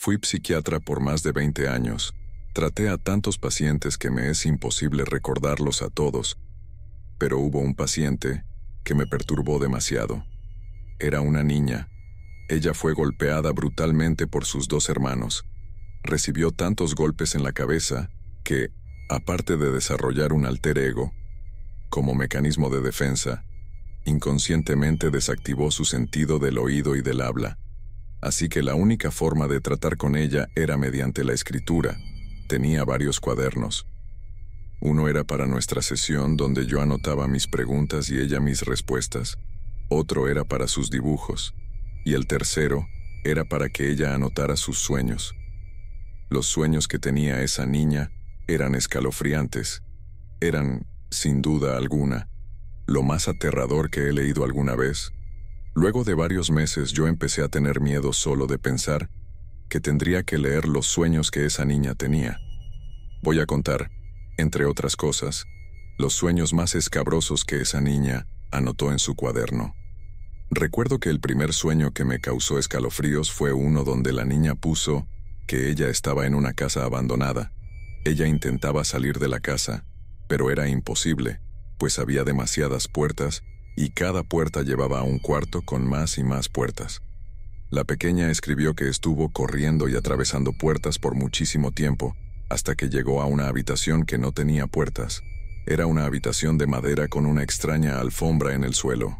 Fui psiquiatra por más de 20 años. Traté a tantos pacientes que me es imposible recordarlos a todos, pero hubo un paciente que me perturbó demasiado. Era una niña. Ella fue golpeada brutalmente por sus dos hermanos. Recibió tantos golpes en la cabeza que, aparte de desarrollar un alter ego, como mecanismo de defensa, inconscientemente desactivó su sentido del oído y del habla. Así que la única forma de tratar con ella era mediante la escritura. Tenía varios cuadernos. Uno era para nuestra sesión donde yo anotaba mis preguntas y ella mis respuestas. Otro era para sus dibujos. Y el tercero era para que ella anotara sus sueños. Los sueños que tenía esa niña eran escalofriantes. Eran, sin duda alguna, lo más aterrador que he leído alguna vez. Luego de varios meses yo empecé a tener miedo solo de pensar que tendría que leer los sueños que esa niña tenía. Voy a contar, entre otras cosas, los sueños más escabrosos que esa niña anotó en su cuaderno. Recuerdo que el primer sueño que me causó escalofríos fue uno donde la niña puso que ella estaba en una casa abandonada. Ella intentaba salir de la casa, pero era imposible, pues había demasiadas puertas y cada puerta llevaba a un cuarto con más y más puertas. La pequeña escribió que estuvo corriendo y atravesando puertas por muchísimo tiempo, hasta que llegó a una habitación que no tenía puertas. Era una habitación de madera con una extraña alfombra en el suelo.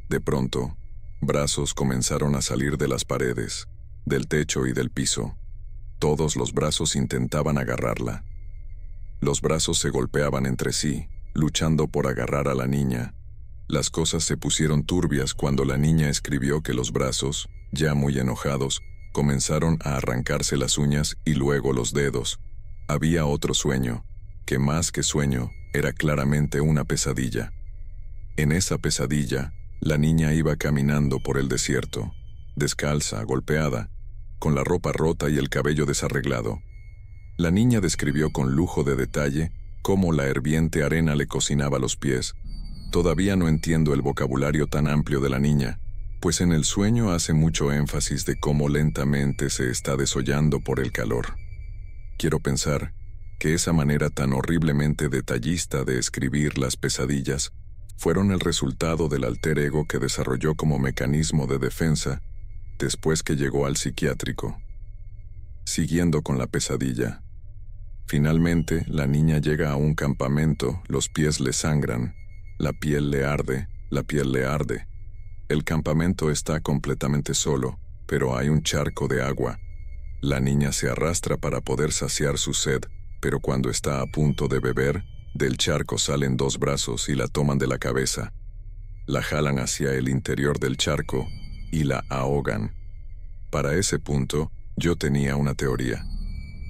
De pronto, brazos comenzaron a salir de las paredes, del techo y del piso. Todos los brazos intentaban agarrarla. Los brazos se golpeaban entre sí, luchando por agarrar a la niña. Las cosas se pusieron turbias cuando la niña escribió que los brazos, ya muy enojados, comenzaron a arrancarse las uñas y luego los dedos. Había otro sueño, que más que sueño, era claramente una pesadilla. En esa pesadilla, la niña iba caminando por el desierto, descalza, golpeada, con la ropa rota y el cabello desarreglado. La niña describió con lujo de detalle cómo la hirviente arena le cocinaba los pies. Todavía no entiendo el vocabulario tan amplio de la niña, pues en el sueño hace mucho énfasis de cómo lentamente se está desollando por el calor. Quiero pensar que esa manera tan horriblemente detallista de escribir las pesadillas fueron el resultado del alter ego que desarrolló como mecanismo de defensa después que llegó al psiquiátrico. Siguiendo con la pesadilla. Finalmente, la niña llega a un campamento, los pies le sangran, la piel le arde, la piel le arde. El campamento está completamente solo, pero hay un charco de agua. La niña se arrastra para poder saciar su sed, pero cuando está a punto de beber, del charco salen dos brazos y la toman de la cabeza. La jalan hacia el interior del charco y la ahogan. Para ese punto, yo tenía una teoría.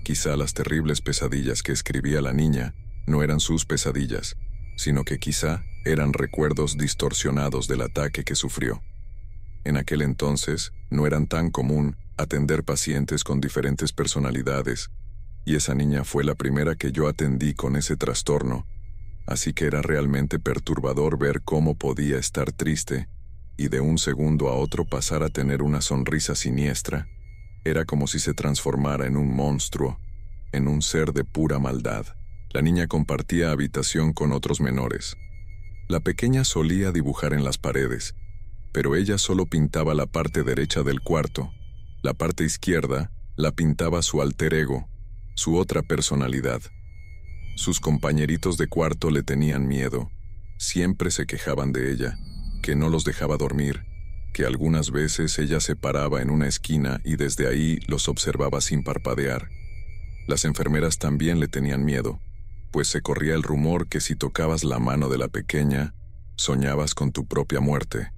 Quizá las terribles pesadillas que escribía la niña no eran sus pesadillas, sino que quizá eran recuerdos distorsionados del ataque que sufrió. En aquel entonces, no eran tan común atender pacientes con diferentes personalidades, y esa niña fue la primera que yo atendí con ese trastorno, así que era realmente perturbador ver cómo podía estar triste, y de un segundo a otro pasar a tener una sonrisa siniestra. Era como si se transformara en un monstruo, en un ser de pura maldad. La niña compartía habitación con otros menores. La pequeña solía dibujar en las paredes, pero ella solo pintaba la parte derecha del cuarto. La parte izquierda la pintaba su alter ego, su otra personalidad. Sus compañeritos de cuarto le tenían miedo. Siempre se quejaban de ella, que no los dejaba dormir, que algunas veces ella se paraba en una esquina y desde ahí los observaba sin parpadear. Las enfermeras también le tenían miedo, pues se corría el rumor que si tocabas la mano de la pequeña, soñabas con tu propia muerte.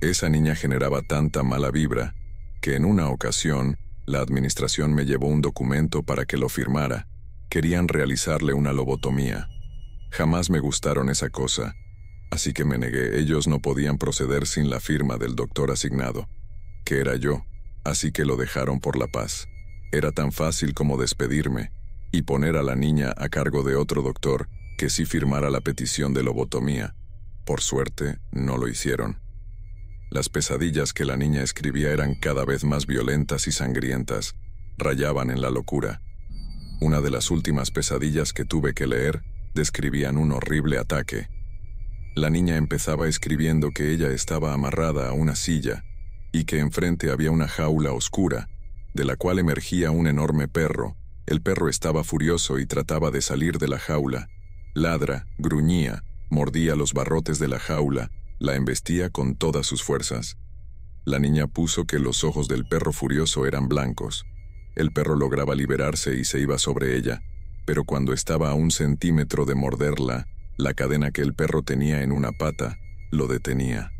Esa niña generaba tanta mala vibra, que en una ocasión, la administración me llevó un documento para que lo firmara. Querían realizarle una lobotomía. Jamás me gustaron esa cosa, así que me negué. Ellos no podían proceder sin la firma del doctor asignado, que era yo, así que lo dejaron por la paz. Era tan fácil como despedirme y poner a la niña a cargo de otro doctor que sí firmara la petición de lobotomía. Por suerte, no lo hicieron. Las pesadillas que la niña escribía eran cada vez más violentas y sangrientas, rayaban en la locura. Una de las últimas pesadillas que tuve que leer describían un horrible ataque. La niña empezaba escribiendo que ella estaba amarrada a una silla y que enfrente había una jaula oscura, de la cual emergía un enorme perro. El perro estaba furioso y trataba de salir de la jaula. Ladra, gruñía, mordía los barrotes de la jaula, la embestía con todas sus fuerzas. La niña puso que los ojos del perro furioso eran blancos. El perro lograba liberarse y se iba sobre ella, pero cuando estaba a 1 centímetro de morderla, la cadena que el perro tenía en una pata lo detenía.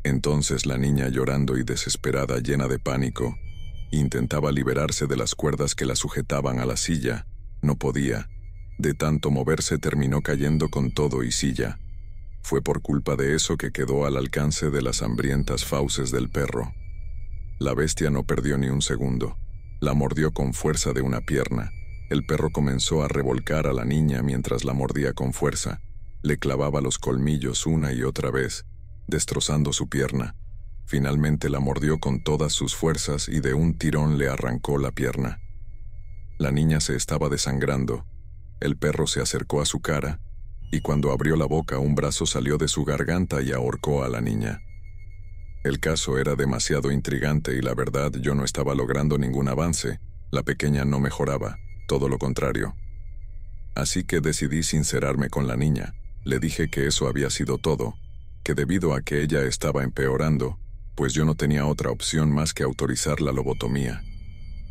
Entonces la niña, llorando y desesperada, llena de pánico, intentaba liberarse de las cuerdas que la sujetaban a la silla. No podía. De tanto moverse terminó cayendo con todo y silla. Fue por culpa de eso que quedó al alcance de las hambrientas fauces del perro. La bestia no perdió ni un segundo. La mordió con fuerza de una pierna. El perro comenzó a revolcar a la niña mientras la mordía con fuerza. Le clavaba los colmillos una y otra vez, destrozando su pierna. Finalmente la mordió con todas sus fuerzas y de un tirón le arrancó la pierna. La niña se estaba desangrando. El perro se acercó a su cara, y cuando abrió la boca un brazo salió de su garganta y ahorcó a la niña. El caso era demasiado intrigante y la verdad yo no estaba logrando ningún avance. La pequeña no mejoraba, todo lo contrario. Así que decidí sincerarme con la niña. Le dije que eso había sido todo, que debido a que ella estaba empeorando, pues yo no tenía otra opción más que autorizar la lobotomía.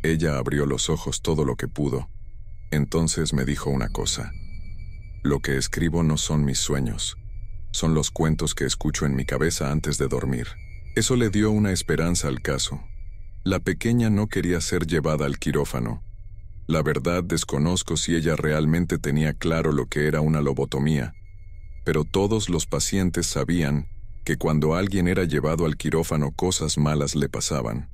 Ella abrió los ojos todo lo que pudo. Entonces me dijo una cosa. Lo que escribo no son mis sueños. Son los cuentos que escucho en mi cabeza antes de dormir. Eso le dio una esperanza al caso. La pequeña no quería ser llevada al quirófano. La verdad, desconozco si ella realmente tenía claro lo que era una lobotomía, pero todos los pacientes sabían que cuando alguien era llevado al quirófano cosas malas le pasaban.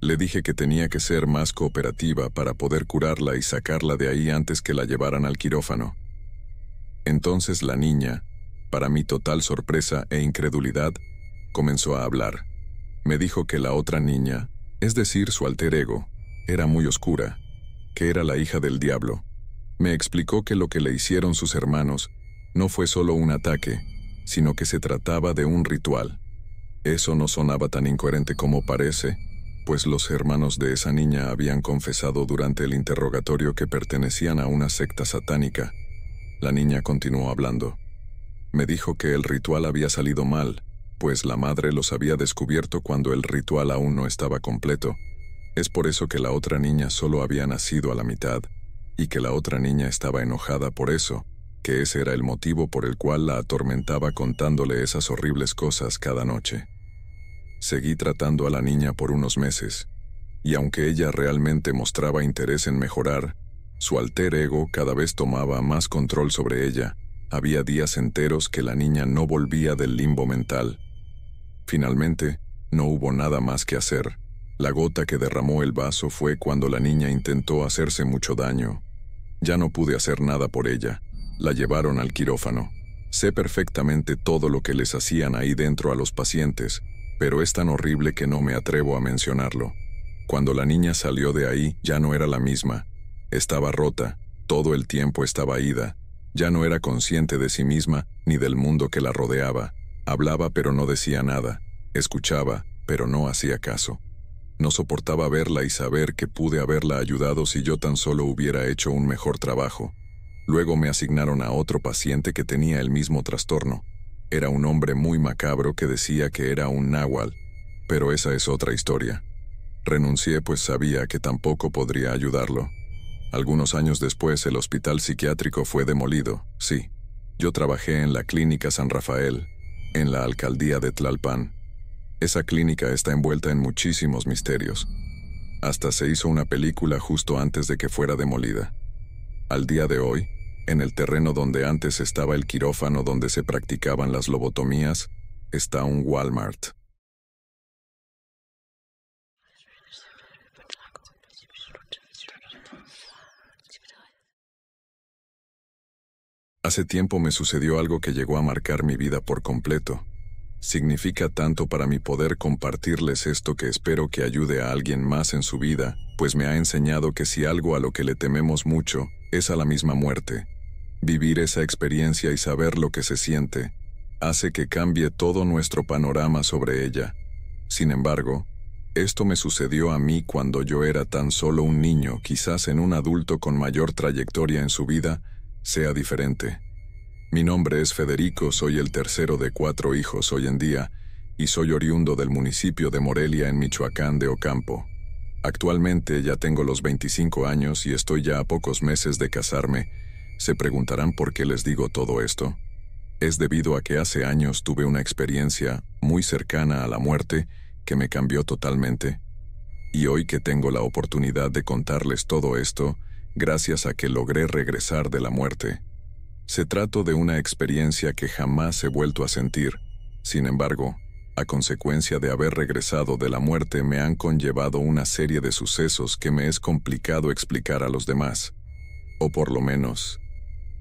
Le dije que tenía que ser más cooperativa para poder curarla y sacarla de ahí antes que la llevaran al quirófano. Entonces la niña, para mi total sorpresa e incredulidad, comenzó a hablar. Me dijo que la otra niña, es decir, su alter ego, era muy oscura, que era la hija del diablo. Me explicó que lo que le hicieron sus hermanos no fue solo un ataque, sino que se trataba de un ritual. Eso no sonaba tan incoherente como parece, pues los hermanos de esa niña habían confesado durante el interrogatorio que pertenecían a una secta satánica. La niña continuó hablando. Me dijo que el ritual había salido mal, pues la madre los había descubierto cuando el ritual aún no estaba completo. Es por eso que la otra niña solo había nacido a la mitad, y que la otra niña estaba enojada por eso, que ese era el motivo por el cual la atormentaba contándole esas horribles cosas cada noche. Seguí tratando a la niña por unos meses, y aunque ella realmente mostraba interés en mejorar, su alter ego cada vez tomaba más control sobre ella. Había días enteros que la niña no volvía del limbo mental. Finalmente, no hubo nada más que hacer. La gota que derramó el vaso fue cuando la niña intentó hacerse mucho daño. Ya no pude hacer nada por ella. La llevaron al quirófano. Sé perfectamente todo lo que les hacían ahí dentro a los pacientes, pero es tan horrible que no me atrevo a mencionarlo. Cuando la niña salió de ahí, ya no era la misma. Estaba rota, todo el tiempo estaba ida. Ya no era consciente de sí misma ni del mundo que la rodeaba. Hablaba pero no decía nada. Escuchaba, pero no hacía caso. No soportaba verla y saber que pude haberla ayudado si yo tan solo hubiera hecho un mejor trabajo. Luego me asignaron a otro paciente que tenía el mismo trastorno. Era un hombre muy macabro que decía que era un náhuatl, pero esa es otra historia. Renuncié pues sabía que tampoco podría ayudarlo. Algunos años después el hospital psiquiátrico fue demolido, sí. Yo trabajé en la Clínica San Rafael, en la alcaldía de Tlalpan. Esa clínica está envuelta en muchísimos misterios. Hasta se hizo una película justo antes de que fuera demolida. Al día de hoy, en el terreno donde antes estaba el quirófano donde se practicaban las lobotomías, está un Walmart. Hace tiempo me sucedió algo que llegó a marcar mi vida por completo. Significa tanto para mí poder compartirles esto que espero que ayude a alguien más en su vida, pues me ha enseñado que si algo a lo que le tememos mucho es a la misma muerte, vivir esa experiencia y saber lo que se siente, hace que cambie todo nuestro panorama sobre ella. Sin embargo, esto me sucedió a mí cuando yo era tan solo un niño, quizás en un adulto con mayor trayectoria en su vida, sea diferente. Mi nombre es Federico, soy el tercero de 4 hijos hoy en día, y soy oriundo del municipio de Morelia en Michoacán de Ocampo. Actualmente ya tengo los 25 años y estoy ya a pocos meses de casarme. Se preguntarán por qué les digo todo esto. Es debido a que hace años tuve una experiencia muy cercana a la muerte que me cambió totalmente. Y hoy que tengo la oportunidad de contarles todo esto, gracias a que logré regresar de la muerte. Se trata de una experiencia que jamás he vuelto a sentir. Sin embargo, a consecuencia de haber regresado de la muerte me han conllevado una serie de sucesos que me es complicado explicar a los demás. O por lo menos,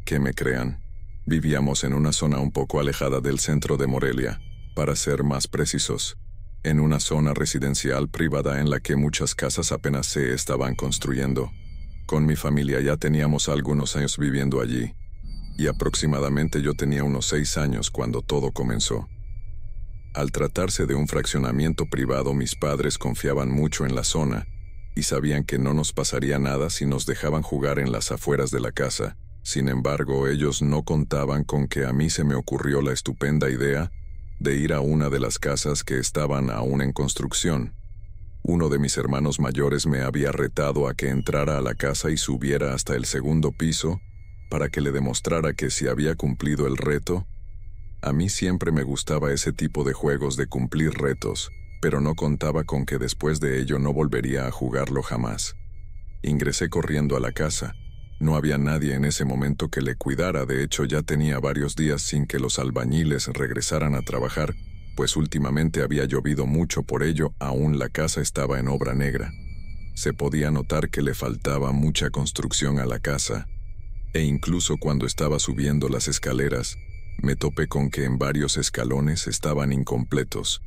que me crean. Vivíamos en una zona un poco alejada del centro de Morelia, para ser más precisos, en una zona residencial privada en la que muchas casas apenas se estaban construyendo. Con mi familia ya teníamos algunos años viviendo allí, y aproximadamente yo tenía unos 6 años cuando todo comenzó. Al tratarse de un fraccionamiento privado, mis padres confiaban mucho en la zona, y sabían que no nos pasaría nada si nos dejaban jugar en las afueras de la casa. Sin embargo, ellos no contaban con que a mí se me ocurrió la estupenda idea de ir a una de las casas que estaban aún en construcción. Uno de mis hermanos mayores me había retado a que entrara a la casa y subiera hasta el 2.º piso para que le demostrara que si había cumplido el reto. A mí siempre me gustaba ese tipo de juegos de cumplir retos, pero no contaba con que después de ello no volvería a jugarlo jamás. Ingresé corriendo a la casa. No había nadie en ese momento que le cuidara, de hecho ya tenía varios días sin que los albañiles regresaran a trabajar, pues últimamente había llovido mucho, por ello aún la casa estaba en obra negra. Se podía notar que le faltaba mucha construcción a la casa, e incluso cuando estaba subiendo las escaleras, me topé con que en varios escalones estaban incompletos,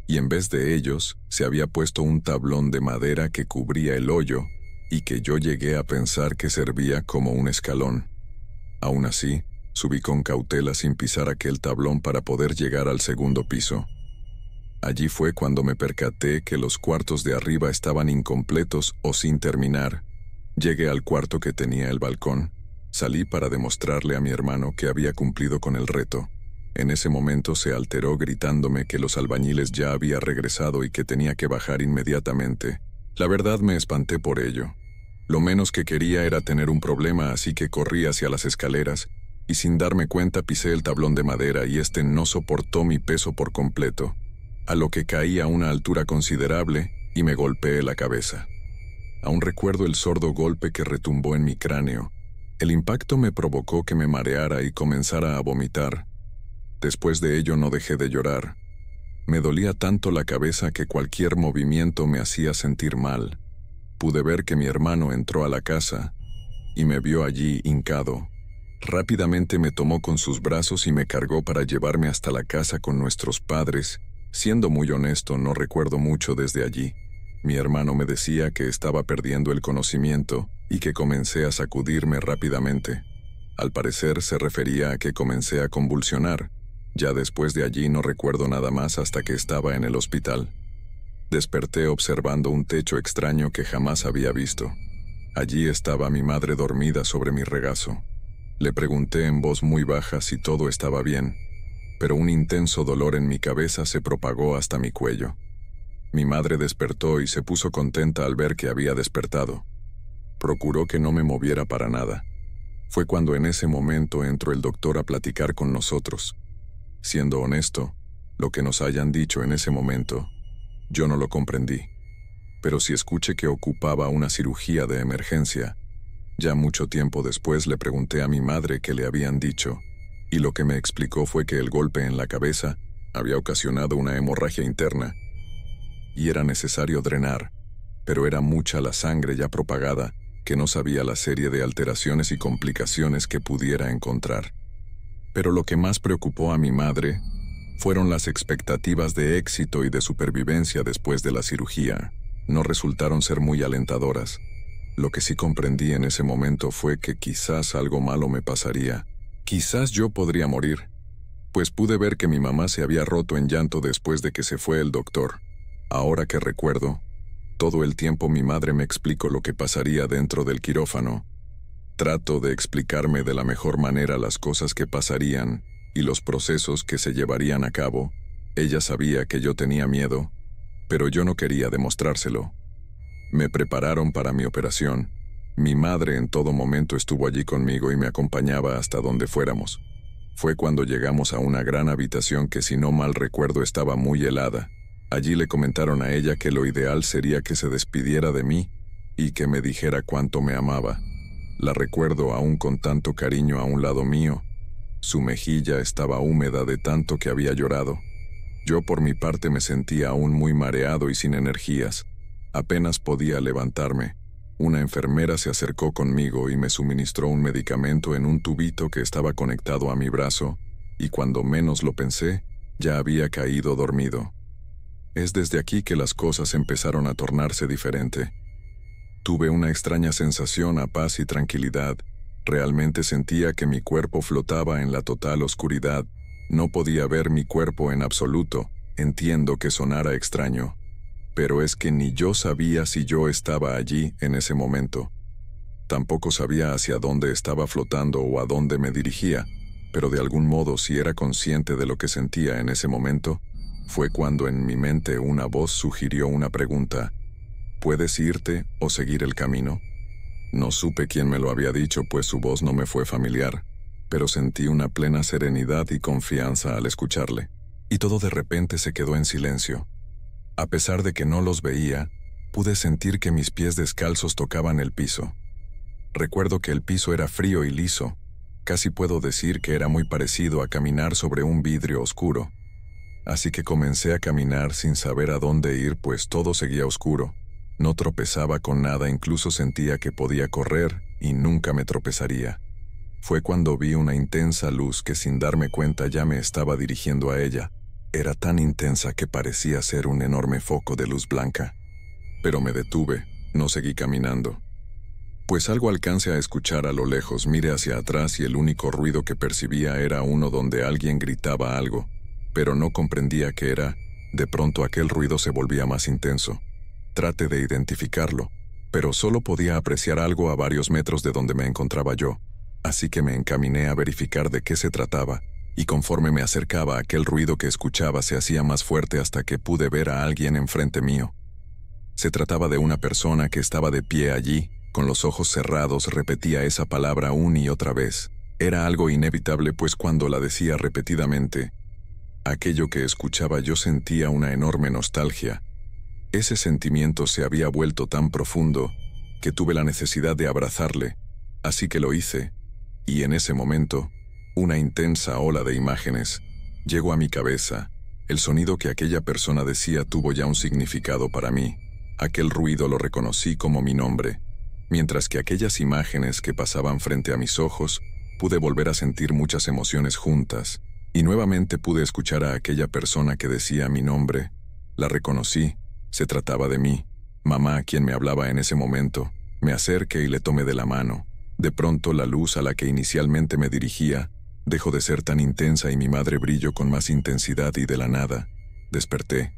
y en vez de ellos se había puesto un tablón de madera que cubría el hoyo, y que yo llegué a pensar que servía como un escalón. Aún así, subí con cautela sin pisar aquel tablón para poder llegar al 2.º piso. Allí fue cuando me percaté que los cuartos de arriba estaban incompletos o sin terminar. Llegué al cuarto que tenía el balcón. Salí para demostrarle a mi hermano que había cumplido con el reto. En ese momento se alteró gritándome que los albañiles ya habían regresado y que tenía que bajar inmediatamente. La verdad me espanté por ello. Lo menos que quería era tener un problema, así que corrí hacia las escaleras y sin darme cuenta pisé el tablón de madera y este no soportó mi peso por completo, a lo que caí a una altura considerable y me golpeé la cabeza. Aún recuerdo el sordo golpe que retumbó en mi cráneo. El impacto me provocó que me mareara y comenzara a vomitar. Después de ello no dejé de llorar. Me dolía tanto la cabeza que cualquier movimiento me hacía sentir mal. Pude ver que mi hermano entró a la casa y me vio allí hincado. Rápidamente me tomó con sus brazos y me cargó para llevarme hasta la casa con nuestros padres. Siendo muy honesto, no recuerdo mucho desde allí. Mi hermano me decía que estaba perdiendo el conocimiento y que comencé a sacudirme rápidamente. Al parecer se refería a que comencé a convulsionar. Ya después de allí no recuerdo nada más hasta que estaba en el hospital. Desperté observando un techo extraño que jamás había visto. Allí estaba mi madre dormida sobre mi regazo. Le pregunté en voz muy baja si todo estaba bien, pero un intenso dolor en mi cabeza se propagó hasta mi cuello. Mi madre despertó y se puso contenta al ver que había despertado. Procuró que no me moviera para nada. Fue cuando en ese momento entró el doctor a platicar con nosotros. Siendo honesto, lo que nos hayan dicho en ese momento, yo no lo comprendí. Pero si escuché que ocupaba una cirugía de emergencia, ya mucho tiempo después le pregunté a mi madre qué le habían dicho, y lo que me explicó fue que el golpe en la cabeza había ocasionado una hemorragia interna, y era necesario drenar, pero era mucha la sangre ya propagada que no sabía la serie de alteraciones y complicaciones que pudiera encontrar. Pero lo que más preocupó a mi madre fueron las expectativas de éxito y de supervivencia después de la cirugía. No resultaron ser muy alentadoras. Lo que sí comprendí en ese momento fue que quizás algo malo me pasaría. Quizás yo podría morir, pues pude ver que mi mamá se había roto en llanto después de que se fue el doctor. Ahora que recuerdo, todo el tiempo mi madre me explicó lo que pasaría dentro del quirófano. Trato de explicarme de la mejor manera las cosas que pasarían y los procesos que se llevarían a cabo. Ella sabía que yo tenía miedo, pero yo no quería demostrárselo. Me prepararon para mi operación. Mi madre en todo momento estuvo allí conmigo y me acompañaba hasta donde fuéramos. Fue cuando llegamos a una gran habitación que, si no mal recuerdo, estaba muy helada. Allí le comentaron a ella que lo ideal sería que se despidiera de mí y que me dijera cuánto me amaba. La recuerdo aún con tanto cariño a un lado mío. Su mejilla estaba húmeda de tanto que había llorado. Yo por mi parte me sentía aún muy mareado y sin energías. Apenas podía levantarme. Una enfermera se acercó conmigo y me suministró un medicamento en un tubito que estaba conectado a mi brazo, y cuando menos lo pensé, ya había caído dormido. Es desde aquí que las cosas empezaron a tornarse diferente. Tuve una extraña sensación a paz y tranquilidad. Realmente sentía que mi cuerpo flotaba en la total oscuridad. No podía ver mi cuerpo en absoluto. Entiendo que sonara extraño, pero es que ni yo sabía si yo estaba allí en ese momento. Tampoco sabía hacia dónde estaba flotando o a dónde me dirigía, pero de algún modo sí era consciente de lo que sentía en ese momento. Fue cuando en mi mente una voz sugirió una pregunta: ¿puedes irte o seguir el camino? No supe quién me lo había dicho, pues su voz no me fue familiar, pero sentí una plena serenidad y confianza al escucharle. Y todo de repente se quedó en silencio. A pesar de que no los veía, pude sentir que mis pies descalzos tocaban el piso. Recuerdo que el piso era frío y liso. Casi puedo decir que era muy parecido a caminar sobre un vidrio oscuro. Así que comencé a caminar sin saber a dónde ir, pues todo seguía oscuro. No tropezaba con nada, incluso sentía que podía correr y nunca me tropezaría. Fue cuando vi una intensa luz que, sin darme cuenta, ya me estaba dirigiendo a ella. Era tan intensa que parecía ser un enorme foco de luz blanca. Pero me detuve, no seguí caminando. Pues algo alcancé a escuchar a lo lejos. Miré hacia atrás y el único ruido que percibía era uno donde alguien gritaba algo, pero no comprendía qué era. De pronto aquel ruido se volvía más intenso. Traté de identificarlo, pero solo podía apreciar algo a varios metros de donde me encontraba yo, así que me encaminé a verificar de qué se trataba, y conforme me acercaba, aquel ruido que escuchaba se hacía más fuerte hasta que pude ver a alguien enfrente mío. Se trataba de una persona que estaba de pie allí, con los ojos cerrados. Repetía esa palabra una y otra vez. Era algo inevitable, pues cuando la decía repetidamente, aquello que escuchaba, yo sentía una enorme nostalgia. Ese sentimiento se había vuelto tan profundo que tuve la necesidad de abrazarle, así que lo hice, y en ese momento, una intensa ola de imágenes llegó a mi cabeza. El sonido que aquella persona decía tuvo ya un significado para mí. Aquel ruido lo reconocí como mi nombre, mientras que aquellas imágenes que pasaban frente a mis ojos, pude volver a sentir muchas emociones juntas, y nuevamente pude escuchar a aquella persona que decía mi nombre. La reconocí. Se trataba de mí, mamá, quien me hablaba en ese momento. Me acerqué y le tomé de la mano. De pronto la luz a la que inicialmente me dirigía dejó de ser tan intensa y mi madre brilló con más intensidad, y de la nada desperté.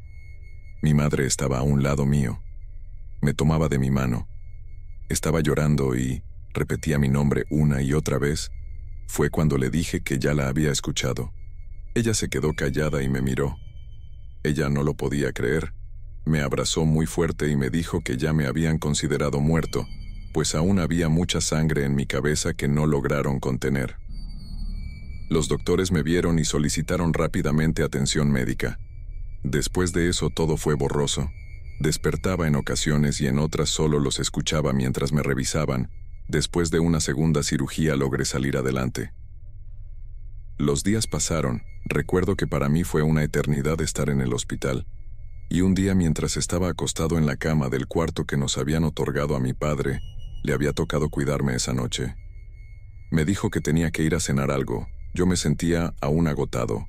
Mi madre estaba a un lado mío. Me tomaba de mi mano. Estaba llorando y repetía mi nombre una y otra vez. Fue cuando le dije que ya la había escuchado. Ella se quedó callada y me miró. Ella no lo podía creer. Me abrazó muy fuerte y me dijo que ya me habían considerado muerto, pues aún había mucha sangre en mi cabeza que no lograron contener. Los doctores me vieron y solicitaron rápidamente atención médica. Después de eso todo fue borroso. Despertaba en ocasiones y en otras solo los escuchaba mientras me revisaban. Después de una segunda cirugía logré salir adelante. Los días pasaron. Recuerdo que para mí fue una eternidad estar en el hospital. Y un día, mientras estaba acostado en la cama del cuarto que nos habían otorgado a mi padre, le había tocado cuidarme esa noche. Me dijo que tenía que ir a cenar algo, Yo me sentía aún agotado,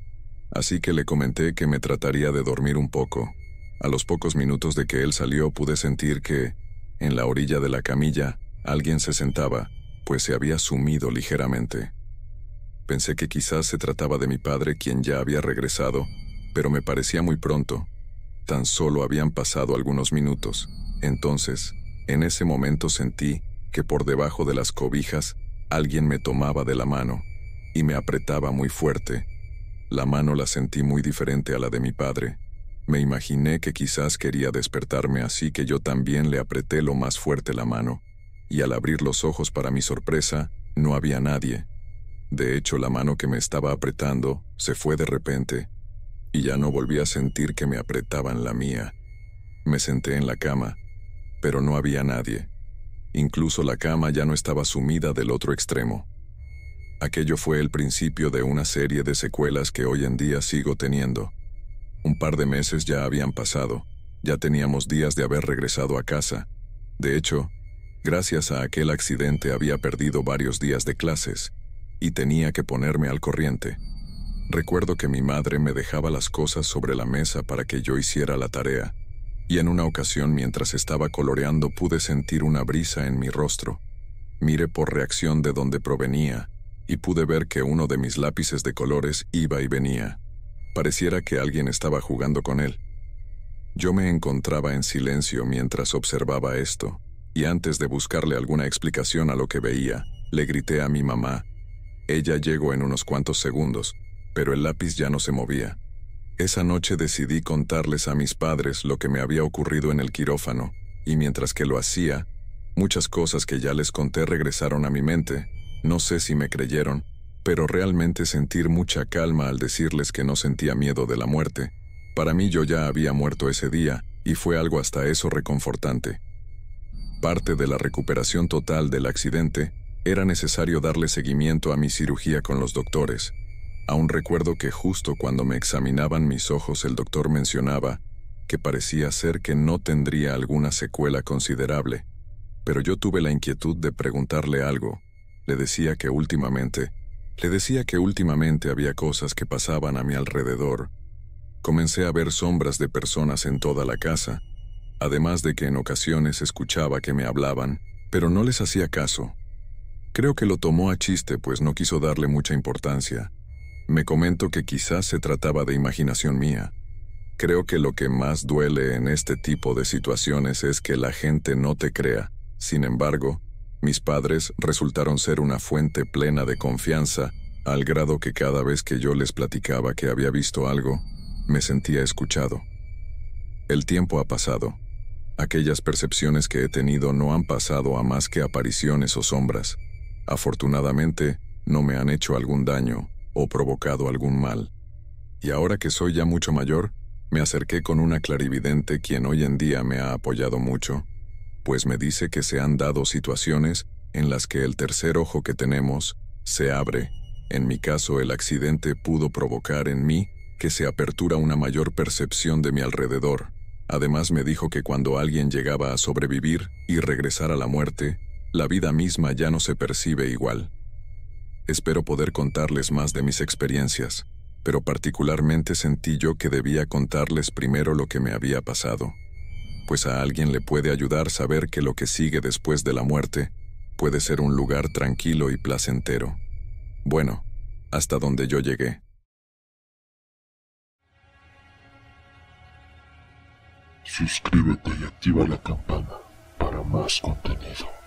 así que le comenté que me trataría de dormir un poco. A los pocos minutos de que él salió pude sentir que, en la orilla de la camilla, alguien se sentaba, pues se había sumido ligeramente. Pensé que quizás se trataba de mi padre, quien ya había regresado, pero me parecía muy pronto. Tan solo habían pasado algunos minutos. Entonces, en ese momento sentí que por debajo de las cobijas alguien me tomaba de la mano y me apretaba muy fuerte. La mano la sentí muy diferente a la de mi padre. Me imaginé que quizás quería despertarme, así que yo también le apreté lo más fuerte la mano, y al abrir los ojos, para mi sorpresa, no había nadie. De hecho, la mano que me estaba apretando se fue de repente, y ya no volví a sentir que me apretaban la mía. Me senté en la cama, pero no había nadie. Incluso la cama ya no estaba sumida del otro extremo. Aquello fue el principio de una serie de secuelas que hoy en día sigo teniendo. Un par de meses ya habían pasado, ya teníamos días de haber regresado a casa. De hecho, gracias a aquel accidente había perdido varios días de clases, y tenía que ponerme al corriente. Recuerdo que mi madre me dejaba las cosas sobre la mesa para que yo hiciera la tarea, y en una ocasión mientras estaba coloreando pude sentir una brisa en mi rostro. Miré por reacción de dónde provenía, y pude ver que uno de mis lápices de colores iba y venía. Pareciera que alguien estaba jugando con él. Yo me encontraba en silencio mientras observaba esto, y antes de buscarle alguna explicación a lo que veía, le grité a mi mamá. Ella llegó en unos cuantos segundos, pero el lápiz ya no se movía. Esa noche decidí contarles a mis padres lo que me había ocurrido en el quirófano, y mientras que lo hacía, muchas cosas que ya les conté regresaron a mi mente. No sé si me creyeron, pero realmente sentí mucha calma al decirles que no sentía miedo de la muerte. Para mí yo ya había muerto ese día, y fue algo hasta eso reconfortante. Parte de la recuperación total del accidente, era necesario darle seguimiento a mi cirugía con los doctores. Aún recuerdo que justo cuando me examinaban mis ojos el doctor mencionaba que parecía ser que no tendría alguna secuela considerable, pero yo tuve la inquietud de preguntarle algo. Le decía que últimamente había cosas que pasaban a mi alrededor. Comencé a ver sombras de personas en toda la casa, además de que en ocasiones escuchaba que me hablaban, pero no les hacía caso. Creo que lo tomó a chiste, pues no quiso darle mucha importancia. Me comentó que quizás se trataba de imaginación mía. Creo que lo que más duele en este tipo de situaciones es que la gente no te crea. Sin embargo, mis padres resultaron ser una fuente plena de confianza, al grado que cada vez que yo les platicaba que había visto algo, me sentía escuchado. El tiempo ha pasado. Aquellas percepciones que he tenido no han pasado a más que apariciones o sombras. Afortunadamente, no me han hecho algún daño o provocado algún mal. Y ahora que soy ya mucho mayor, me acerqué con una clarividente quien hoy en día me ha apoyado mucho, pues me dice que se han dado situaciones en las que el tercer ojo que tenemos se abre. En mi caso, el accidente pudo provocar en mí que se apertura una mayor percepción de mi alrededor. Además me dijo que cuando alguien llegaba a sobrevivir y regresar a la muerte, la vida misma ya no se percibe igual. Espero poder contarles más de mis experiencias, pero particularmente sentí yo que debía contarles primero lo que me había pasado, pues a alguien le puede ayudar saber que lo que sigue después de la muerte puede ser un lugar tranquilo y placentero. Bueno, hasta donde yo llegué. Suscríbete y activa la campana para más contenido.